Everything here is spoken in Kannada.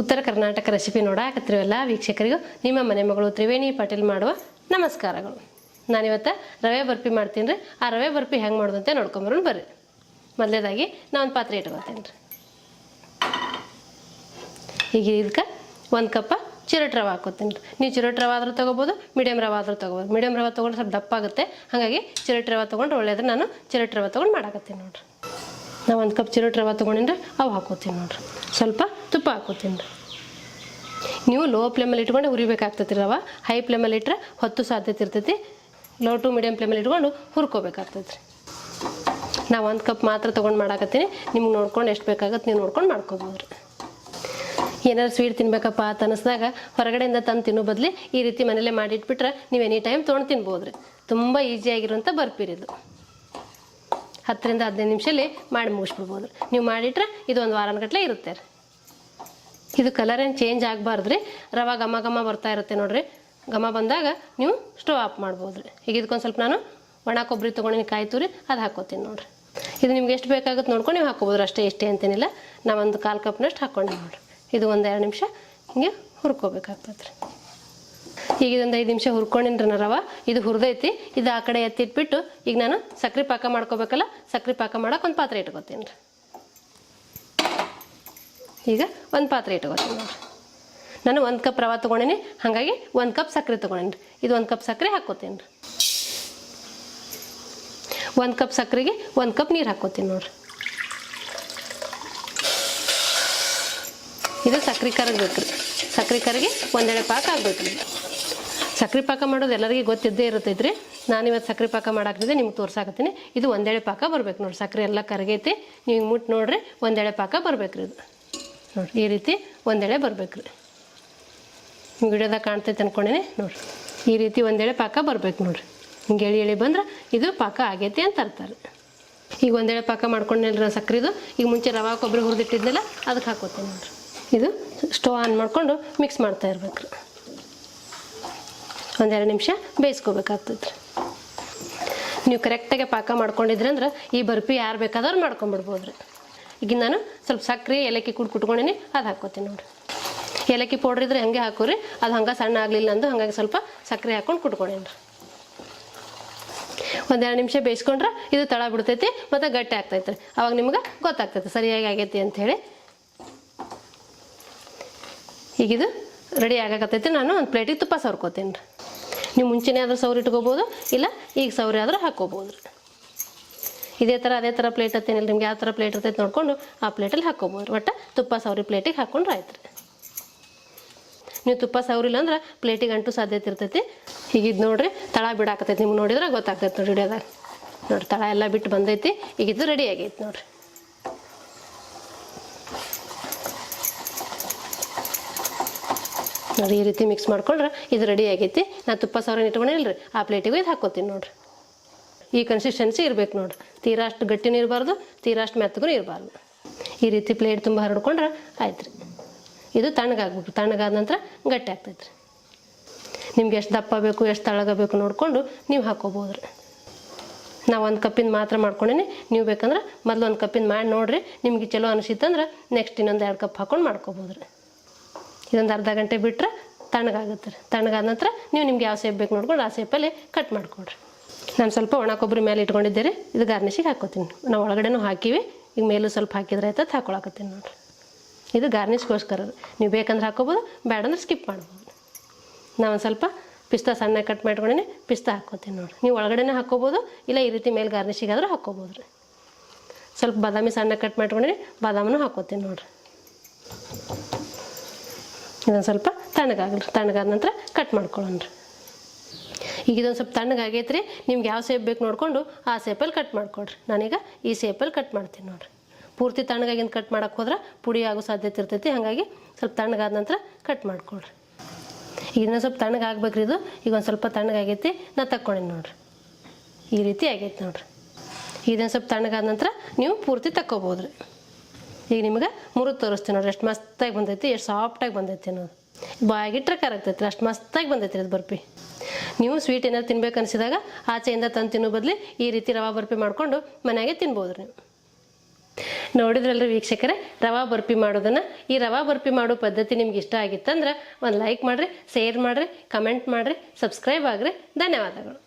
ಉತ್ತರ ಕರ್ನಾಟಕ ರೆಸಿಪಿ ನೋಡಾಕತ್ತಿರಲ್ಲ ವೀಕ್ಷಕರಿಗೂ ನಿಮ್ಮ ಮನೆ ಮಗಳು ತ್ರಿವೇಣಿ ಪಾಟೀಲ್ ಮಾಡುವ ನಮಸ್ಕಾರಗಳು. ನಾನಿವತ್ತು ರವೆ ಬರ್ಫಿ ಮಾಡ್ತೀನಿ ರೀ. ಆ ರವೆ ಬರ್ಫಿ ಹೆಂಗೆ ಮಾಡೋದು ಅಂತ ನೋಡ್ಕೊಂಬರೋಣ ಬರ್ರಿ. ಮೊದಲೇದಾಗಿ ನಾನು ಒಂದು ಪಾತ್ರೆ ಇಟ್ಕೊತೀನಿ ರೀ. ಈಗ ಇದಕ್ಕೆ 1 ಕಪ್ ಚಿರೋಟಿ ರವೆ ಹಾಕೋತೀನಿ ರೀ. ನೀವು ಚಿರೋಟಿ ರವೆ ಆದರೂ ತೊಗೋಬೋದು, ಮೀಡಿಯಮ್ ರವೆ ಆದರೂ ತೊಗೋಬೋದು. ಮೀಡಿಯಮ್ ರವೆ ತೊಗೊಂಡ್ರೆ ಸ್ವಲ್ಪ ದಪ್ಪ ಆಗುತ್ತೆ, ಹಾಗಾಗಿ ಚಿರೋಟಿ ರವೆ ತೊಗೊಂಡ್ರೆ ಒಳ್ಳೆಯದ್ರೆ ನಾನು ಚಿರೋಟಿ ರವೆ ತೊಗೊಂಡು ಮಾಡಾಕತ್ತೀನಿ ನೋಡಿರಿ. ನಾವು 1 ಕಪ್ ಚಿರೋಟಿ ರವೆ ತೊಗೊಂಡಿದ್ರೆ ಅವು ಹಾಕೋತೀನಿ ನೋಡಿರಿ. ಸ್ವಲ್ಪ ತುಪ್ಪ ಹಾಕೋತೀನಿ ರೀ. ನೀವು ಲೋ ಫ್ಲೇಮಲ್ಲಿ ಇಟ್ಕೊಂಡು ಹುರಿಬೇಕಾಗ್ತೈತಿ ರವೆ. ಹೈ ಫ್ಲೇಮಲ್ಲಿ ಇಟ್ಟರೆ ಹೊತ್ತು ಸಾಧ್ಯತೆ ಇರ್ತೈತಿ. ಲೋ ಟು ಮೀಡಿಯಮ್ ಫ್ಲೇಮಲ್ಲಿ ಇಟ್ಕೊಂಡು ಹುರ್ಕೋಬೇಕಾಗ್ತೈತಿ ರೀ. ನಾವು 1 ಕಪ್ ಮಾತ್ರ ತೊಗೊಂಡು ಮಾಡಾಕತ್ತೀನಿ. ನಿಮ್ಗೆ ನೋಡ್ಕೊಂಡು ಎಷ್ಟು ಬೇಕಾಗತ್ತೆ ನೀವು ನೋಡ್ಕೊಂಡು ಮಾಡ್ಕೋಬೋದು ರೀ. ಏನಾದ್ರು ಸ್ವೀಟ್ ತಿನ್ಬೇಕಪ್ಪ ಅಂತ ಅನ್ನಿಸ್ದಾಗ ಹೊರಗಡೆಯಿಂದ ತಂದು ತಿನ್ನೋ ಬದಲಿ ಈ ರೀತಿ ಮನೇಲೆ ಮಾಡಿಟ್ಬಿಟ್ರೆ ನೀವು ಎನಿ ಟೈಮ್ ತೊಗೊಂಡು ತಿನ್ಬೋದು ರೀ. ತುಂಬ ಈಸಿಯಾಗಿರುವಂಥ ಬರ್ಫಿ ಇದು. 10 ರಿಂದ 15 ನಿಮಿಷದಲ್ಲಿ ಮಾಡಿ ಮುಗಿಸ್ಬಿಡ್ಬೋದು. ನೀವು ಮಾಡಿಟ್ರೆ ಇದು ಒಂದು ವಾರಗಟ್ಟಲೆ ಇರುತ್ತೆ ರೀ. ಇದು ಕಲರ್ ಏನು ಚೇಂಜ್ ಆಗಬಾರ್ದು ರೀ. ರವೆ ಘಮ ಘಮ ಬರ್ತಾ ಇರುತ್ತೆ ನೋಡಿರಿ. ಘಮ ಬಂದಾಗ ನೀವು ಸ್ಟವ್ ಆಫ್ ಮಾಡ್ಬೋದು ರೀ. ಈಗ ಇದಕ್ಕೊಂದು ಸ್ವಲ್ಪ ನಾನು ಒಣ ಕೊಬ್ಬರಿ ತೊಗೊಂಡು ಕಾಯಿ ತುರಿ ಅದು ಹಾಕೋತೀನಿ ನೋಡಿರಿ. ಇದು ನಿಮ್ಗೆ ಎಷ್ಟು ಬೇಕಾಗುತ್ತೆ ನೋಡ್ಕೊಂಡು ನೀವು ಹಾಕೋಬೋದು ಅಷ್ಟೇ. ಎಷ್ಟೇ ಅಂತೇನಿಲ್ಲ. ನಾವು ಒಂದು 1/4 ಕಪ್ನಷ್ಟು ಹಾಕ್ಕೊಂಡೆ ನೋಡಿರಿ. ಇದು 1-2 ನಿಮಿಷ ಹಿಂಗೆ ಹುರ್ಕೋಬೇಕಾಗ್ತದೆ ರೀ. ಈಗ ಇದೊಂದು 5 ನಿಮಿಷ ಹುರ್ಕೊಂಡಿನ್ರಿ ರವೆ. ಇದು ಹುರಿದೈತಿ. ಇದು ಆ ಕಡೆ ಎತ್ತಿಟ್ಬಿಟ್ಟು ಈಗ ನಾನು ಸಕ್ರೆ ಪಾಕ ಮಾಡ್ಕೋಬೇಕಲ್ಲ, ಸಕ್ರೆ ಪಾಕ ಮಾಡೋಕೆ ಒಂದು ಪಾತ್ರೆ ಇಟ್ಕೋತೀನಿ ರೀ. ಈಗ ಒಂದು ಪಾತ್ರೆ ಇಟ್ಕೋತೀನಿ ನೋಡಿರಿ. ನಾನು 1 ಕಪ್ ರವೆ ತೊಗೊಂಡಿನಿ, ಹಾಗಾಗಿ 1 ಕಪ್ ಸಕ್ಕರೆ ತೊಗೊಂಡಿನಿ ರೀ. ಇದು 1 ಕಪ್ ಸಕ್ಕರೆ ಹಾಕ್ಕೋತೀನಿ ರೀ. 1 ಕಪ್ ಸಕ್ಕರೆಗೆ 1 ಕಪ್ ನೀರು ಹಾಕ್ಕೋತೀನಿ ನೋಡಿರಿ. ಇದು ಸಕ್ರೆ ಕರಗಬೇಕು ರೀ. ಸಕ್ರೆ ಕರಗಿ ಒಂದೆಳೆ ಪಾಕ ಆಗ್ಬೇಕು ರೀ. ಸಕ್ರೆ ಪಾಕ ಮಾಡೋದು ಎಲ್ಲರಿಗೂ ಗೊತ್ತಿದ್ದೇ ಇರುತ್ತೈತೆ ರೀ. ನಾನಿವತ್ತು ಸಕ್ರೆ ಪಾಕ ಮಾಡಾಕ್ತಿದ್ದೆ ನಿಮ್ಗೆ ತೋರ್ಸಾಕತ್ತೀನಿ. ಇದು ಒಂದೆಳೆ ಪಾಕ ಬರ್ಬೇಕು ನೋಡಿ. ಸಕ್ಕರೆ ಎಲ್ಲ ಕರಗೈತಿ. ನೀವು ಮುಟ್ಟು ನೋಡ್ರಿ, ಒಂದೆಳೆ ಪಾಕ ಬರ್ಬೇಕು ರೀ. ಇದು ನೋಡಿರಿ, ಈ ರೀತಿ ಒಂದೆಳೆ ಬರ್ಬೇಕು ರೀ. ನಿಮ್ಗೆ ವಿಡಿಯೋದಾಗ ಕಾಣ್ತೈತೆ ಅಂದ್ಕೊಂಡೇನೆ ನೋಡಿರಿ. ಈ ರೀತಿ ಒಂದೆಳೆ ಪಾಕ ಬರ್ಬೇಕು ನೋಡಿರಿ. ಹಿಂಗೆ ಎಳಿ ಬಂದ್ರೆ ಇದು ಪಾಕ ಆಗೈತಿ ಅಂತ ಅರ್ತಾರೆ. ಈಗ ಒಂದೆಳೆ ಪಾಕ ಮಾಡ್ಕೊಂಡೇನ್ರಿ ಸಕ್ರೆದು. ಈಗ ಮುಂಚೆ ರವೆ ಕೊಬ್ಬರಿ ಹುರಿದಿಟ್ಟಿದ್ನಲ್ಲ ಅದಕ್ಕೆ ಹಾಕೋತೀನಿ ನೋಡಿರಿ. ಇದು ಸ್ಟವ್ ಆನ್ ಮಾಡಿಕೊಂಡು ಮಿಕ್ಸ್ ಮಾಡ್ತಾ ಇರ್ಬೇಕು ರೀ. 1-2 ನಿಮಿಷ ಬೇಯಿಸ್ಕೋಬೇಕಾಗ್ತೈತೆ ರೀ. ನೀವು ಕರೆಕ್ಟಾಗಿ ಪಾಕ ಮಾಡ್ಕೊಂಡಿದ್ರಿ ಅಂದ್ರೆ ಈ ಬರ್ಫಿ ಯಾರು ಬೇಕಾದ್ರೂ ಮಾಡ್ಕೊಂಬಿಡ್ಬೋದು ರೀ. ಈಗ ನಾನು ಸ್ವಲ್ಪ ಸಕ್ಕರೆ ಏಲಕ್ಕಿ ಕುಟ್ಕೊಂಡಿನಿ, ಅದು ಹಾಕ್ಕೋತೀನಿ ನೋಡಿರಿ. ಏಲಕ್ಕಿ ಪೌಡ್ರ್ ಇದ್ರೆ ಹಂಗೆ ಹಾಕೋರಿ. ಅದು ಹಂಗೆ ಸಣ್ಣ ಆಗಲಿಲ್ಲ ಅಂದು ಹಾಗಾಗಿ ಸ್ವಲ್ಪ ಸಕ್ಕರೆ ಹಾಕ್ಕೊಂಡು ಕುಟ್ಕೊಂಡೇನಿ ರೀ. 1-2 ನಿಮಿಷ ಬೇಯಿಸ್ಕೊಂಡ್ರೆ ಇದು ತಳ ಬಿಡ್ತೈತಿ ಮತ್ತು ಗಟ್ಟಿ ಆಗ್ತೈತೆ ರೀ. ಅವಾಗ ನಿಮ್ಗೆ ಗೊತ್ತಾಗ್ತೈತೆ ಸರಿಯಾಗಿ ಆಗೈತಿ ಅಂಥೇಳಿ. ಈಗಿದು ರೆಡಿ ಆಗಾಕತ್ತೈತಿ. ನಾನು ಒಂದು ಪ್ಲೇಟಿಗೆ ತುಪ್ಪ ಸವರ್ಕೋತೀನಿ ರೀ. ನೀವು ಮುಂಚೆನೇ ಆದರೂ ಸೌರಿ ಇಟ್ಕೋಬೋದು, ಇಲ್ಲ ಈಗ ಸೌರಿ ಆದರೂ ಹಾಕ್ಕೋಬೋದು ರೀ. ಇದೇ ಥರ ಪ್ಲೇಟ್ ಹತ್ತೇನಿಲ್ಲ. ನಿಮ್ಗೆ ಯಾವ ಥರ ಪ್ಲೇಟ್ ಇರ್ತೈತೆ ನೋಡಿಕೊಂಡು ಆ ಪ್ಲೇಟಲ್ಲಿ ಹಾಕ್ಕೋಬೋದು. ಒಟ್ಟು ತುಪ್ಪ ಸೌರಿ ಪ್ಲೇಟಿಗೆ ಹಾಕ್ಕೊಂಡ್ರೆ ಆಯ್ತು ರೀ. ನೀವು ತುಪ್ಪ ಸೌರಿಲ್ಲ ಅಂದ್ರೆ ಪ್ಲೇಟಿಗೆ ಅಂಟು ಸಾಧ್ಯತೆ ಇರ್ತೈತಿ. ಈಗ ಇದು ನೋಡಿರಿ ತಳ ಬಿಡಾಕತ್ತೈತಿ. ನಿಮ್ಗೆ ನೋಡಿದ್ರೆ ಗೊತ್ತಾಗ್ತೈತೆ ನೋಡಿ ವಿಡಿಯೋದಾಗ. ನೋಡಿರಿ ತಳ ಎಲ್ಲ ಬಿಟ್ಟು ಬಂದೈತಿ. ಈಗ ಇದು ರೆಡಿ ಆಗೈತಿ ನೋಡಿರಿ. ನೋಡಿ ಈ ರೀತಿ ಮಿಕ್ಸ್ ಮಾಡ್ಕೊಂಡ್ರೆ ಇದು ರೆಡಿ ಆಗೈತಿ. ನಾನು ತುಪ್ಪ ಸೌರನ್ನ ಇಟ್ಕೊಂಡಿಲ್ಲ ರೀ. ಆ ಪ್ಲೇಟಿಗೆ ಇದು ಹಾಕ್ಕೋತೀನಿ ನೋಡಿರಿ. ಈ ಕನ್ಸಿಸ್ಟೆನ್ಸಿ ಇರ್ಬೇಕು ನೋಡಿರಿ. ತೀರಾ ಅಷ್ಟು ಗಟ್ಟಿನೂ ಇರಬಾರ್ದು, ತೀರಾ ಅಷ್ಟು ಮೆತ್ತಗೂ ಇರಬಾರ್ದು. ಈ ರೀತಿ ಪ್ಲೇಟ್ ತುಂಬ ಹರಡ್ಕೊಂಡ್ರೆ ಆಯ್ತು ರೀ. ಇದು ತಣ್ಣಗಾಗ್ಬೇಕು. ತಣ್ಣಗಾದ ನಂತರ ಗಟ್ಟಿ ಆಗ್ತೈತೆ ರೀ. ನಿಮ್ಗೆ ಎಷ್ಟು ದಪ್ಪ ಬೇಕು, ಎಷ್ಟು ತಳಗಬೇಕು ನೋಡಿಕೊಂಡು ನೀವು ಹಾಕ್ಕೋಬೋದು ರೀ. ನಾವು 1 ಕಪ್ಪಿಂದ ಮಾತ್ರ ಮಾಡ್ಕೊಂಡೇನಿ. ನೀವು ಬೇಕಂದ್ರೆ ಮೊದಲು 1 ಕಪ್ಪಿಂದ ಮಾಡಿ ನೋಡಿರಿ. ನಿಮ್ಗೆ ಚಲೋ ಅನಿಸಿತ್ತಂದ್ರೆ ನೆಕ್ಸ್ಟ್ ಇನ್ನೊಂದು 2 ಕಪ್ ಹಾಕ್ಕೊಂಡು ಮಾಡ್ಕೋಬೋದು ರೀ. ಇದೊಂದು ಅರ್ಧ ಗಂಟೆ ಬಿಟ್ಟರೆ ತಣ್ಣಗಾಗುತ್ತೆ ರೀ. ತಣ್ಣಗಾದ ನಂತರ ನೀವು ನಿಮ್ಗೆ ಯಾವ ಸೇಪ್ ಬೇಕು ನೋಡ್ಕೊಂಡು ಆ ಸೇಪಲ್ಲಿ ಕಟ್ ಮಾಡಿಕೊಡ್ರಿ. ನಾನು ಸ್ವಲ್ಪ ಒಣ ಕೊಬ್ಬರಿ ಮೇಲೆ ಇಟ್ಕೊಂಡಿದ್ದೆ ರೀ. ಇದು ಗಾರ್ನಿಷಿಗೆ ಹಾಕ್ಕೋತೀನಿ. ನಾವು ಒಳಗಡೆನೂ ಹಾಕಿವಿ. ಈಗ ಮೇಲೂ ಸ್ವಲ್ಪ ಹಾಕಿದ್ರೆ ಆಯ್ತದ ಹಾಕೊಳಕತ್ತೀನಿ ನೋಡಿರಿ. ಇದು ಗಾರ್ನಿಷ್ಗೋಸ್ಕರ. ನೀವು ಬೇಕಂದ್ರೆ ಹಾಕ್ಕೋಬೋದು, ಬೇಡಂದ್ರೆ ಸ್ಕಿಪ್ ಮಾಡ್ಬೋದು. ನಾನು ಒಂದು ಸ್ವಲ್ಪ ಪಿಸ್ತಾ ಸಣ್ಣ ಕಟ್ ಮಾಡ್ಕೊಂಡಿನಿ, ಪಿಸ್ತಾ ಹಾಕ್ಕೋತೀನಿ ನೋಡಿರಿ. ನೀವು ಒಳಗಡೆನೇ ಹಾಕ್ಕೋಬೋದು, ಇಲ್ಲ ಈ ರೀತಿ ಮೇಲೆ ಗಾರ್ನಿಷಿಗಾದರೂ ಹಾಕ್ಕೋಬೋದು ರೀ. ಸ್ವಲ್ಪ ಬಾದಾಮಿ ಸಣ್ಣ ಕಟ್ ಮಾಡ್ಕೊಂಡಿನಿ, ಬಾದಾಮನೂ ಹಾಕ್ಕೋತೀನಿ ನೋಡಿರಿ. ಇದೊಂದು ಸ್ವಲ್ಪ ತಣ್ಣಗಾಗಲಿ. ತಣ್ಣಗಾದ ನಂತರ ಕಟ್ ಮಾಡ್ಕೊಳ್ಳೋಣ ರೀ. ಈಗ ಇದೊಂದು ಸ್ವಲ್ಪ ತಣ್ಣಗಾಗೈತೆ ರೀ. ನಿಮ್ಗೆ ಯಾವ ಸೇಪ್ ಬೇಕು ನೋಡಿಕೊಂಡು ಆ ಸೇಪಲ್ಲಿ ಕಟ್ ಮಾಡ್ಕೊಡ್ರಿ. ನಾನೀಗ ಈ ಸೇಪಲ್ಲಿ ಕಟ್ ಮಾಡ್ತೀನಿ ನೋಡಿರಿ. ಪೂರ್ತಿ ತಣ್ಣಗಾಗಿಂದ ಕಟ್ ಮಾಡೋಕ್ಕೆ ಹೋದ್ರೆ ಪುಡಿ ಆಗೋ ಸಾಧ್ಯತೆ ಇರ್ತೈತಿ. ಹಾಗಾಗಿ ಸ್ವಲ್ಪ ತಣ್ಣಗಾದ ನಂತರ ಕಟ್ ಮಾಡ್ಕೊಡ್ರಿ. ಈಗ ಇನ್ನೊಂದು ಸ್ವಲ್ಪ ತಣ್ಣಗಾಗ್ಬೇಕ್ರಿ ಇದು. ಈಗ ಒಂದು ಸ್ವಲ್ಪ ತಣ್ಣಗಾಗೈತಿ. ನಾನು ತಕ್ಕೊಂಡಿನಿ ನೋಡಿರಿ. ಈ ರೀತಿ ಆಗೈತೆ ನೋಡಿರಿ. ಇದೊಂದು ಸ್ವಲ್ಪ ತಣ್ಣಗಾದ ನಂತರ ನೀವು ಪೂರ್ತಿ ತಕ್ಕೋಬೋದು ರೀ. ಈಗ ನಿಮ್ಗೆ ಮುರಿದು ತೋರಿಸ್ತೀನಿ ನೋಡಿರಿ. ಎಷ್ಟು ಮಸ್ತಾಗಿ ಬಂದೈತಿ, ಎಷ್ಟು ಸಾಫ್ಟಾಗಿ ಬಂದೈತಿ ಅನ್ನೋದು. ಬಾಯಾಗಿಟ್ರೆ ಕರಗ್ತೈತಿ ರೀ. ಅಷ್ಟು ಮಸ್ತಾಗಿ ಬಂದೈತಿ ರೀ ಇದು ಬರ್ಫಿ. ನೀವು ಸ್ವೀಟ್ ಏನಾದ್ರು ತಿನ್ಬೇಕು ಅನಿಸಿದಾಗ ಆಚೆಯಿಂದ ತಂದು ತಿನ್ನೋ ಬದಲು ಈ ರೀತಿ ರವೆ ಬರ್ಫಿ ಮಾಡಿಕೊಂಡು ಮನೆಯಾಗೆ ತಿನ್ಬೋದು ರೀ. ನೋಡಿದ್ರಲ್ರಿ ವೀಕ್ಷಕರೇ, ರವಾ ಬರ್ಫಿ ಮಾಡೋದನ್ನು. ಈ ರವಾ ಬರ್ಫಿ ಮಾಡೋ ಪದ್ಧತಿ ನಿಮ್ಗೆ ಇಷ್ಟ ಆಗಿತ್ತಂದ್ರೆ ಒಂದು ಲೈಕ್ ಮಾಡಿರಿ, ಶೇರ್ ಮಾಡಿರಿ, ಕಮೆಂಟ್ ಮಾಡಿರಿ, ಸಬ್ಸ್ಕ್ರೈಬ್ ಆಗಿರಿ. ಧನ್ಯವಾದಗಳು.